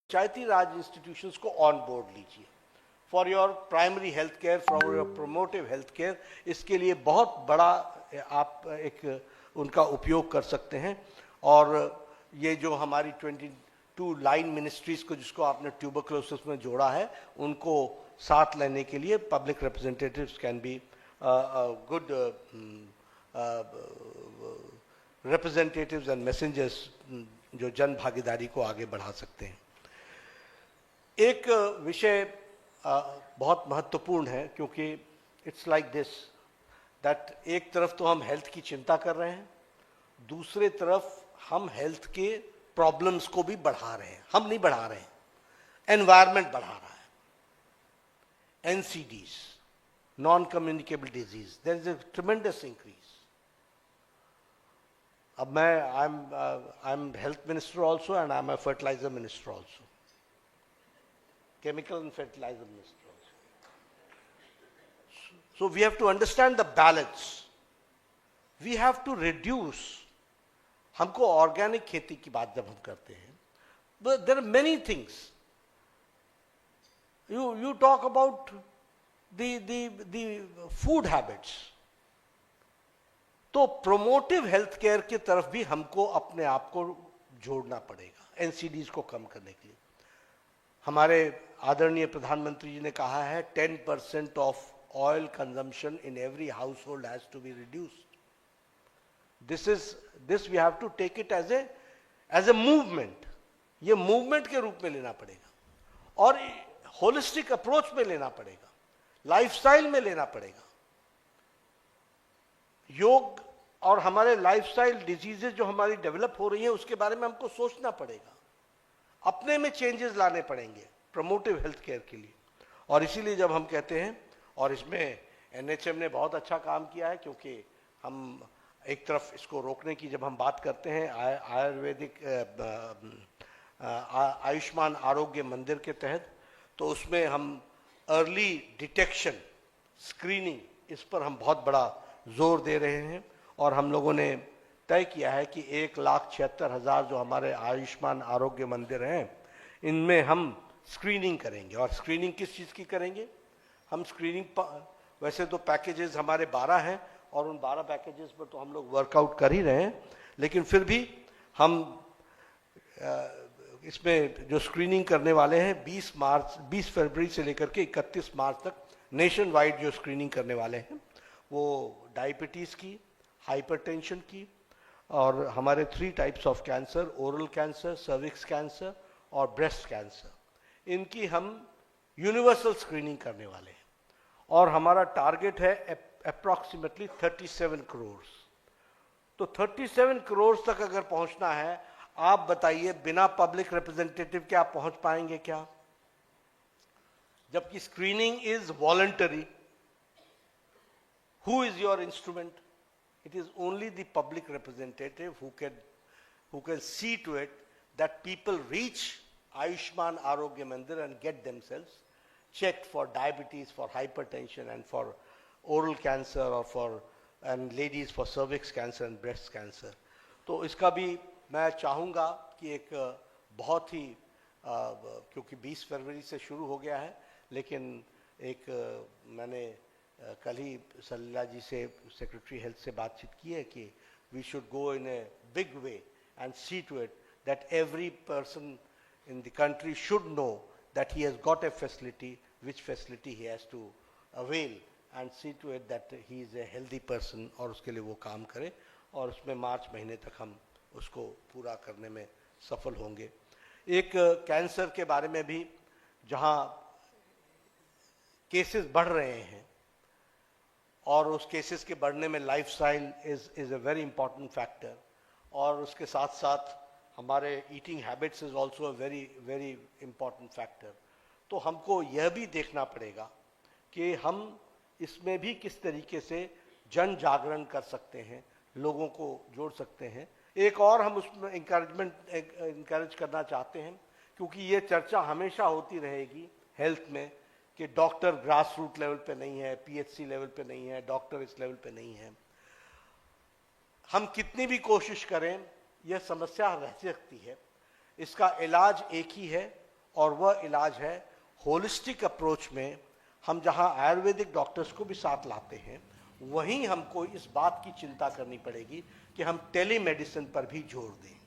पंचायती राज institutions को on board लीजिए for your primary health care, for your promotive health care. इसके लिए बहुत बड़ा आप एक उनका उपयोग कर सकते हैं। और ये जो हमारी 22 लाइन मिनिस्ट्रीज को, जिसको आपने ट्यूबरक्लोसिस में जोड़ा है, उनको साथ लेने के लिए public representatives can be good representatives and messengers जो जन भागीदारी को आगे बढ़ा सकते हैं। एक विषय बहुत महत्वपूर्ण है, क्योंकि इट्स लाइक दिस दैट एक तरफ तो हम हेल्थ की चिंता कर रहे हैं, दूसरे तरफ हम हेल्थ के प्रॉब्लम्स को भी बढ़ा रहे हैं। हम नहीं बढ़ा रहे हैं, एनवायरमेंट बढ़ा रहा है। NCDs, non communicable diseases, there is a tremendous increase. अब मैं I am health minister also and I am a fertiliser minister also, chemical and fertilizer minister also. So we have to understand the balance. We have to reduce. हमको organic खेती की बात जब हम करते हैं, but there are many things. You talk about the food habits. तो promotive health care की तरफ भी हमको अपने आप को जोड़ना पड़ेगा, एनसीडीज को कम करने के लिए। हमारे आदरणीय प्रधानमंत्री जी ने कहा है 10% of oil consumption in every household has to be reduced. This we have to take it as a movement. ये मूवमेंट के रूप में लेना पड़ेगा और होलिस्टिक अप्रोच में लेना पड़ेगा, लाइफस्टाइल में लेना पड़ेगा। योग और हमारे लाइफस्टाइल डिजीजेज जो हमारी डेवलप हो रही है, उसके बारे में हमको सोचना पड़ेगा, अपने में चेंजेस लाने पड़ेंगे प्रमोटिव हेल्थ केयर के लिए। और इसीलिए जब हम कहते हैं, और इसमें एनएचएम ने बहुत अच्छा काम किया है, क्योंकि हम एक तरफ इसको रोकने की जब हम बात करते हैं आयुर्वेदिक आयुष्मान आरोग्य मंदिर के तहत, तो उसमें हम अर्ली डिटेक्शन, स्क्रीनिंग, इस पर हम बहुत बड़ा जोर दे रहे हैं। और हम लोगों ने तय किया है कि 1,76,000 जो हमारे आयुष्मान आरोग्य मंदिर हैं, इनमें हम स्क्रीनिंग करेंगे। और स्क्रीनिंग किस चीज़ की करेंगे? हम स्क्रीनिंग वैसे तो पैकेजेस हमारे 12 हैं, और उन 12 पैकेजेस पर तो हम लोग वर्कआउट कर ही रहे हैं, लेकिन फिर भी हम इसमें जो स्क्रीनिंग करने वाले हैं 20 फरवरी से लेकर के 31 मार्च तक नेशन वाइड जो स्क्रीनिंग करने वाले हैं, वो डायबिटीज़ की, हाइपरटेंशन की, और हमारे 3 types of cancer, oral cancer, cervix cancer और ब्रेस्ट कैंसर, इनकी हम यूनिवर्सल स्क्रीनिंग करने वाले हैं। और हमारा टारगेट है अप्रॉक्सीमेटली 37 करोड़। तो 37 करोड़ तक अगर पहुंचना है, आप बताइए बिना पब्लिक रिप्रेजेंटेटिव के आप पहुंच पाएंगे क्या? जबकि screening is voluntary. Who is your instrument? It is only the public representative who can see to it that people reach Ayushman Arogya Mandir and get themselves checked for diabetes, for hypertension, and for oral cancer, or and ladies for cervix cancer and breast cancer. तो इसका भी मैं चाहूँगा कि एक बहुत ही क्योंकि 20 फरवरी से शुरू हो गया है, लेकिन एक मैंने कल ही सलीला जी से, सेक्रेटरी हेल्थ से बातचीत की है कि we should go in a big way and see to it that every person in the country should know that he has got a facility, which facility he has to avail, and see to it that he is a healthy person, और उसके लिए वो काम करे। और उसमें मार्च महीने तक हम उसको पूरा करने में सफल होंगे। एक कैंसर के बारे में भी, जहाँ केसेस बढ़ रहे हैं, और उस केसेस के बढ़ने में lifestyle is a very important factor, और उसके साथ साथ हमारे eating habits is also a very very important factor. तो हमको यह भी देखना पड़ेगा कि हम इसमें भी किस तरीके से जन जागरण कर सकते हैं, लोगों को जोड़ सकते हैं। एक और हम उसमें इंकरेज करना चाहते हैं, क्योंकि ये चर्चा हमेशा होती रहेगी हेल्थ में कि डॉक्टर ग्रास रूट लेवल पे नहीं है, पीएचसी लेवल पे नहीं है, डॉक्टर इस लेवल पे नहीं है। हम कितनी भी कोशिश करें, यह समस्या रह सकती है। इसका इलाज एक ही है, और वह इलाज है होलिस्टिक अप्रोच में। हम जहां आयुर्वेदिक डॉक्टर्स को भी साथ लाते हैं, वहीं हमको इस बात की चिंता करनी पड़ेगी कि हम टेलीमेडिसिन पर भी जोर दें।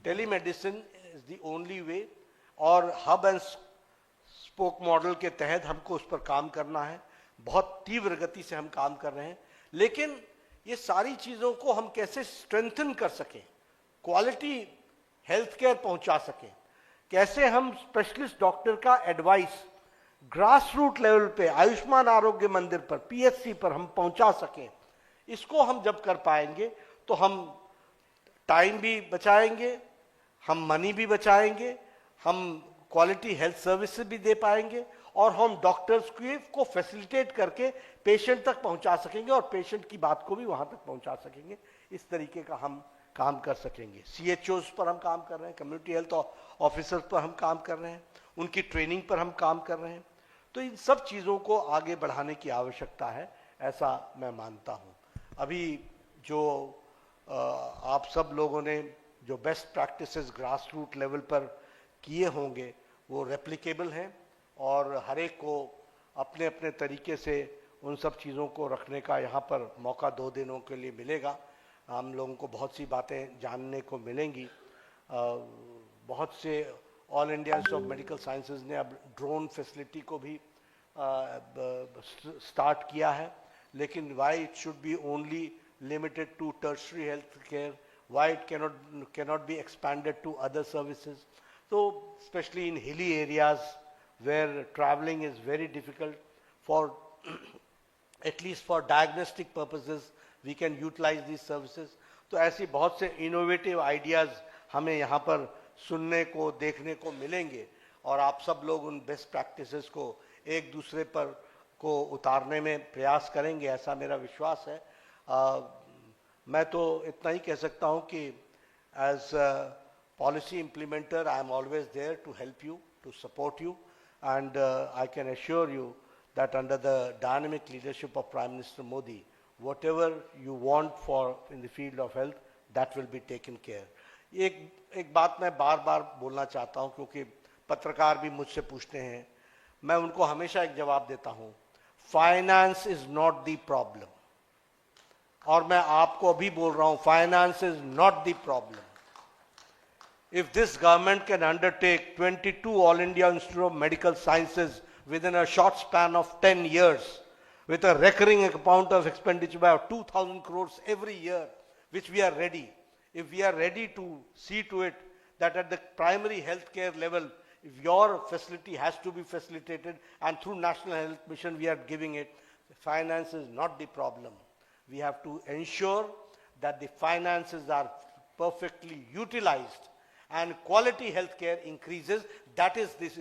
Telemedicine is the only way, और हब एंड स्पोक मॉडल के तहत हमको उस पर काम करना है। बहुत तीव्र गति से हम काम कर रहे हैं, लेकिन ये सारी चीज़ों को हम कैसे स्ट्रेंथन कर सकें, क्वालिटी हेल्थ केयर पहुंचा सकें, कैसे हम स्पेशलिस्ट डॉक्टर का एडवाइस ग्रास रूट लेवल पे आयुष्मान आरोग्य मंदिर पर, पीएचसी पर हम पहुंचा सकें, इसको हम जब कर पाएंगे तो हम टाइम भी बचाएंगे, हम मनी भी बचाएंगे, हम क्वालिटी हेल्थ सर्विसेज भी दे पाएंगे, और हम डॉक्टर्स को फैसिलिटेट करके पेशेंट तक पहुंचा सकेंगे और पेशेंट की बात को भी वहां तक पहुंचा सकेंगे। इस तरीके का हम काम कर सकेंगे। CHOs पर हम काम कर रहे हैं, कम्युनिटी हेल्थ ऑफिसर्स पर हम काम कर रहे हैं, उनकी ट्रेनिंग पर हम काम कर रहे हैं। तो इन सब चीज़ों को आगे बढ़ाने की आवश्यकता है, ऐसा मैं मानता हूँ। अभी जो आप सब लोगों ने जो best practices grass root level पर किए होंगे वो रेप्लिकेबल हैं, और हर एक को अपने अपने तरीके से उन सब चीज़ों को रखने का यहाँ पर मौका 2 दिनों के लिए मिलेगा। हम लोगों को बहुत सी बातें जानने को मिलेंगी। बहुत से all India institute of medical sciences ने अब ड्रोन फैसिलिटी को भी स्टार्ट किया है, लेकिन why it should be only limited to tertiary health care, why it cannot be expanded to other services. So especially in hilly areas where traveling is very difficult, for at least for diagnostic purposes we can utilize these services. तो ऐसी बहुत से innovative ideas हमें यहाँ पर सुनने को, देखने को मिलेंगे, और आप सब लोग उन बेस्ट प्रैक्टिसेस को एक दूसरे पर को उतारने में प्रयास करेंगे, ऐसा मेरा विश्वास है। मैं तो इतना ही कह सकता हूँ कि as policy implementer, I am always there to help you, to support you, and I can assure you that under the dynamic leadership of Prime Minister Modi, whatever you want for in the field of health, that will be taken care. एक बात मैं बार बार बोलना चाहता हूँ, क्योंकि पत्रकार भी मुझसे पूछते हैं, मैं उनको हमेशा एक जवाब देता हूँ, finance is not the problem. और मैं आपको अभी बोल रहा हूँ, finance is not the problem. If this government can undertake 22 All India Institute of Medical Sciences within a short span of 10 years, with a recurring amount of expenditure by 2,000 crores every year, which we are ready. If we are ready to see to it that at the primary health care level, if your facility has to be facilitated, and through National Health Mission we are giving it, finance is not the problem. We have to ensure that the finances are perfectly utilized and quality healthcare increases. That is this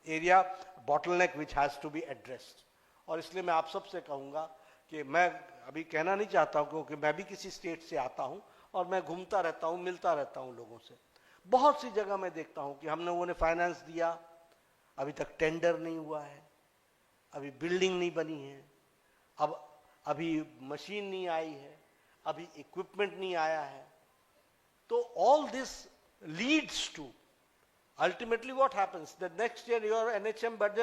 area bottleneck which has to be addressed. और इसलिए मैं आप सबसे कहूँगा कि मैं अभी कहना नहीं चाहता हूँ, क्योंकि मैं भी किसी स्टेट से आता हूँ और मैं घूमता रहता हूँ, मिलता रहता हूँ लोगों से। बहुत सी जगह मैं देखता हूँ कि हम लोगों ने फाइनेंस दिया, अभी तक टेंडर नहीं हुआ है, अभी बिल्डिंग नहीं बनी है, अभी मशीन नहीं आई है, अभी इक्विपमेंट नहीं आया है। तो all this leads to ultimately what happens? The next year your NHM budget